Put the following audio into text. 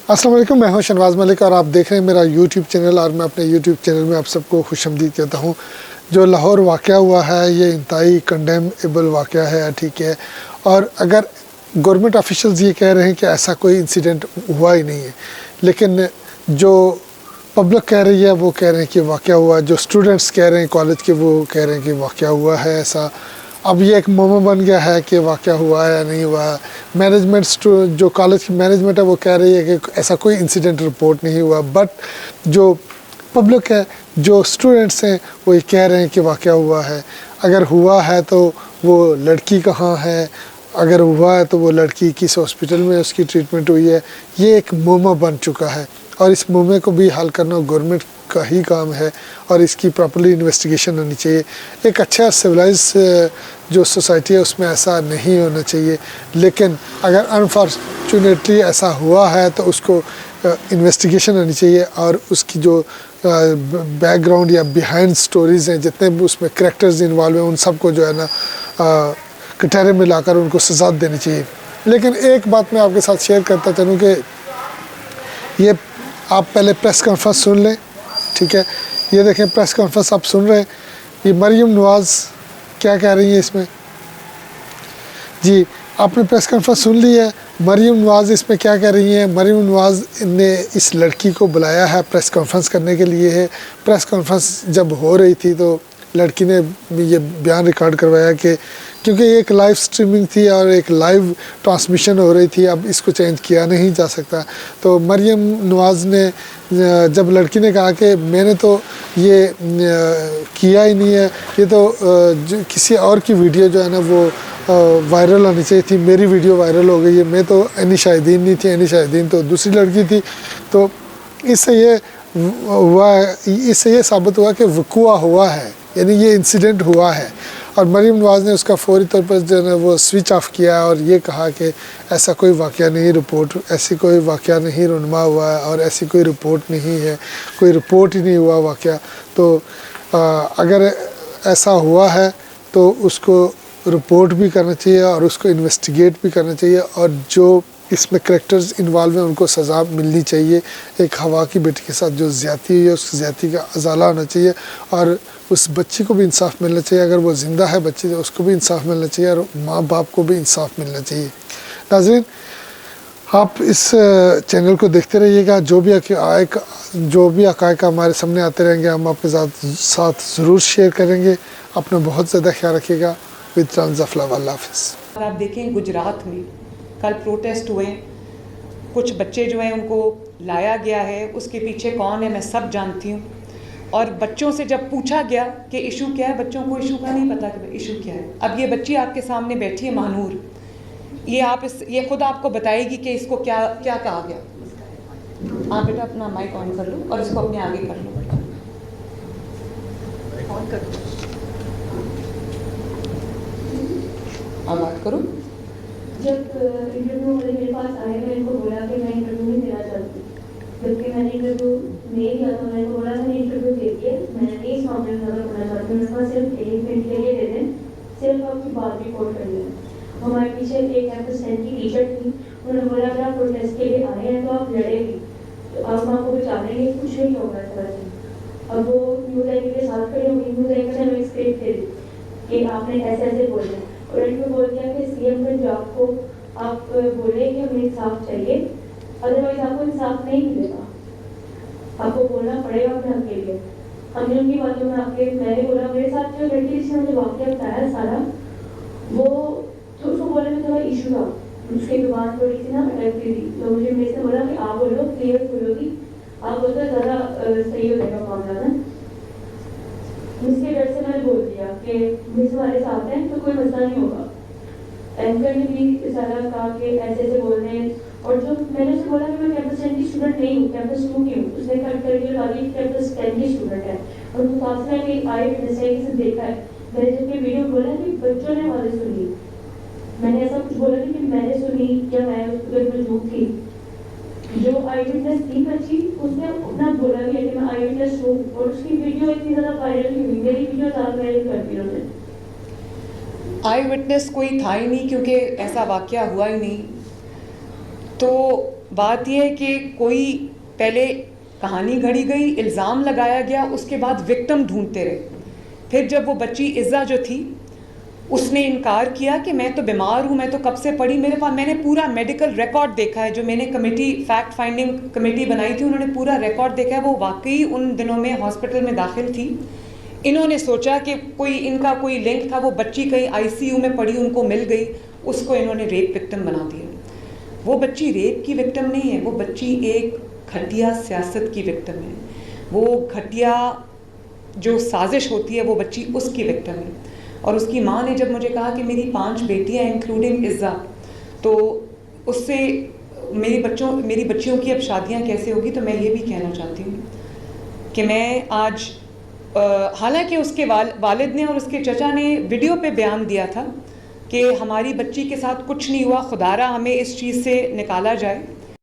अस्सलाम वालेकुम, मैं हूं शहनवाज मलिक और आप देख रहे हैं मेरा यूट्यूब चैनल। और मैं अपने यूट्यूब चैनल में आप सबको खुशामदीद कहता हूं। जो लाहौर वाक़या हुआ है ये इंतहाई कंडेमेबल वाक़या है, ठीक है। और अगर गवर्नमेंट ऑफिशियल्स ये कह रहे हैं कि ऐसा कोई इंसिडेंट हुआ ही नहीं है, लेकिन जो पब्लिक कह रही है वो कह रहे हैं कि वाक़या हुआ, जो स्टूडेंट्स कह रहे हैं कॉलेज के वो कह रहे हैं कि वाक़या हुआ है ऐसा। अब ये एक मोमो बन गया है कि वाक़या हुआ है या नहीं हुआ है। मैनेजमेंट जो कॉलेज की मैनेजमेंट है वो कह रही है कि ऐसा कोई इंसिडेंट रिपोर्ट नहीं हुआ, बट जो पब्लिक है, जो स्टूडेंट्स हैं, वो ये कह रहे हैं कि वाक़या हुआ है। अगर हुआ है तो वो लड़की कहाँ है, अगर हुआ है तो वो लड़की किस हॉस्पिटल में उसकी ट्रीटमेंट हुई है, ये एक मुद्दा बन चुका है। और इस मुद्दे को भी हल करना गवर्नमेंट का ही काम है और इसकी प्रॉपर्ली इन्वेस्टिगेशन होनी चाहिए। एक अच्छा सिविलाइज जो सोसाइटी है उसमें ऐसा नहीं होना चाहिए, लेकिन अगर अनफॉर्चुनेटली ऐसा हुआ है तो उसको इन्वेस्टिगेशन होनी चाहिए और उसकी जो बैकग्राउंड या बिहाइंड स्टोरीज़ हैं, जितने भी उसमें करैक्टर्स इन्वॉल्व हैं, उन सबको जो है ना कटहरे में लाकर उनको सजा देनी चाहिए। लेकिन एक बात मैं आपके साथ शेयर करता चलूँ कि ये आप पहले प्रेस कॉन्फ्रेंस सुन लें, ठीक है। ये देखें प्रेस कॉन्फ्रेंस आप सुन रहे हैं, ये मरियम नवाज़ क्या कह रही है इसमें। जी, आपने प्रेस कॉन्फ्रेंस सुन ली है। मरियम नवाज़ इसमें क्या कह रही हैं। मरियम नवाज़ ने इस लड़की को बुलाया है प्रेस कॉन्फ्रेंस करने के लिए है। प्रेस कॉन्फ्रेंस जब हो रही थी तो लड़की ने ये बयान रिकॉर्ड करवाया कि क्योंकि एक लाइव स्ट्रीमिंग थी और एक लाइव ट्रांसमिशन हो रही थी, अब इसको चेंज किया नहीं जा सकता। तो मरियम नवाज़ ने जब लड़की ने कहा कि मैंने तो ये किया ही नहीं है, ये तो किसी और की वीडियो जो है ना वो वायरल होनी चाहिए थी, मेरी वीडियो वायरल हो गई है, मैं तो एनी शाहिदीन नहीं थी, एनी शाहिदीन तो दूसरी लड़की थी। तो इससे ये साबित हुआ कि वक़ूआ हुआ है, यानी ये इंसिडेंट हुआ है। और मरियम नवाज़ ने उसका फौरी तौर पर जो है वो स्विच ऑफ किया और ये कहा कि ऐसा कोई वाक़या नहीं, ऐसी कोई वाक़या नहीं रुनमा हुआ है और ऐसी कोई रिपोर्ट नहीं है, कोई रिपोर्ट ही नहीं हुआ वाक़या। तो अगर ऐसा हुआ है तो उसको रिपोर्ट भी करना चाहिए और उसको इन्वेस्टिगेट भी करना चाहिए और जो इसमें करैक्टर्स इन्वॉल्व हैं उनको सज़ा मिलनी चाहिए। एक हवा की बेटी के साथ जो ज़्यादती हुई है उस ज़्यादती का अजाला होना चाहिए और उस बच्ची को भी इंसाफ मिलना चाहिए। अगर वो ज़िंदा है बच्ची तो उसको भी इंसाफ मिलना चाहिए और माँ बाप को भी इंसाफ मिलना चाहिए। नाज़रीन, आप इस चैनल को देखते रहिएगा, जो भी हक़ाइक़ हमारे सामने आते रहेंगे हम आपके साथ ज़रूर शेयर करेंगे। अपना बहुत ज़्यादा ख्याल रखिएगा। विद ट्रांसफला, अल्लाह हाफ़िज़। आप देखें गुजरात में कल प्रोटेस्ट हुए, कुछ बच्चे जो हैं उनको लाया गया है, उसके पीछे कौन है मैं सब जानती हूँ। और बच्चों से जब पूछा गया कि इशू क्या है, बच्चों को इशू का नहीं पता कि इशू क्या है। अब ये बच्ची आपके सामने बैठी है महानूर, ये खुद आपको बताएगी कि इसको क्या क्या कहा गया। आप बेटा अपना माइक ऑन कर लो और इसको अपने आगे कर लो, ऑन कर लो, अब बात करो। जब इंटरव्यू वाले मेरे पास आए, मैं इनको बोला कि मैं इंटरव्यू नहीं देना चाहती, जबकि मैंने इंटरव्यू नहीं दिया। तो मैंने बोला मैंने इंटरव्यू दे दिया, मैं नहीं इस मामले में ज़्यादा बोलना चाहती हूँ, मेरे पास सिर्फ 1 मिनट के लिए दे दें, सिर्फ आपकी बात रिपोर्ट कर लें। हमारे पीछे एक एफएसएन की टीचर थी, उन्होंने बोला अगर आप प्रोटेस्ट के लिए आए हैं तो आप लड़ेंगे, तो आप माँ को बचा लेंगे, कुछ नहीं होगा इस तरह से। अब वो न्यूज़ एंकर के साथ खड़े होंगे, न्यूज़ एंकर ने हमें स्क्रिप्ट दे दी कि आपने ऐसे ऐसे बोलना, और इनको बोल दिया कि सीएम पंजाब को आप बोले कि हमें इंसाफ चाहिए, अदरवाइज आपको इंसाफ नहीं मिलेगा, आपको बोलना पड़ेगा अपने हक के लिए। हमने उनकी बातों में मैंने बोला मेरे साथ जो लड़की जिसने मुझे वाक़या बताया सारा, वो तो उसको बोलने में थोड़ा इशू था, उसकी जुबान थोड़ी सी ना अटकती थी। तो मुझे मेरे से बोला कि आप बोलो, क्लियर बोलोगी, आप बोलते ज़्यादा सही हो जाएगा मामला ना। जिसके डर से मैंने बोल दिया कि मिस हमारे साथ हैं तो कोई मसला नहीं होगा। एंकर ने भी सारा कहा कि ऐसे ऐसे बोल रहे हैं, और जो मैंने उससे बोला कि मैं कैंपस 10 की स्टूडेंट नहीं हूँ, कैंपस 2 की हूँ, उसने कट करके बता दी कैंपस 10 की स्टूडेंट है और मुतासरा की आई विटनेस है, किसी देखा है। मैंने जबकि वीडियो बोला कि बच्चों ने आवाज़ें सुनी, मैंने ऐसा कुछ बोला नहीं कि मैंने सुनी या मैं उस पर मौजूद थी। जो आई विटनेस थी बच्ची, उसने अपना बोला भी है कि मैं आई विटनेस हूँ, और उसकी वीडियो इतनी ज़्यादा वायरल नहीं हुई, मेरी वीडियो ज़्यादा वायरल कर दी उन्होंने। आई विटनेस कोई था ही नहीं, क्योंकि ऐसा वाक़या हुआ ही नहीं। तो बात यह है कि कोई पहले कहानी घड़ी गई, इल्ज़ाम लगाया गया, उसके बाद विक्टिम ढूंढते रहे। फिर जब वो बच्ची इज़्ज़ा जो थी उसने इनकार किया कि मैं तो बीमार हूँ, मैं तो कब से पड़ी, मेरे पास मैंने पूरा मेडिकल रिकॉर्ड देखा है। जो मैंने कमेटी फैक्ट फाइंडिंग कमेटी बनाई थी उन्होंने पूरा रिकॉर्ड देखा है। वो वाकई उन दिनों में हॉस्पिटल में दाखिल थी। इन्होंने सोचा कि कोई इनका कोई लिंक था, वो बच्ची कहीं आईसीयू में पड़ी, उनको मिल गई, उसको इन्होंने रेप विक्टिम बना दिया। वो बच्ची रेप की विक्टिम नहीं है, वो बच्ची एक घटिया सियासत की विक्टिम है। वो घटिया जो साजिश होती है वो बच्ची उसकी विक्टिम है। और उसकी माँ ने जब मुझे कहा कि मेरी 5 बेटियां इंक्लूडिंग इज़्ज़ा, तो उससे मेरी बच्चियों की अब शादियां कैसे होगी, तो मैं ये भी कहना चाहती हूँ कि मैं आज हालांकि उसके वालिद ने और उसके चचा ने वीडियो पे बयान दिया था कि हमारी बच्ची के साथ कुछ नहीं हुआ, खुदारा हमें इस चीज़ से निकाला जाए,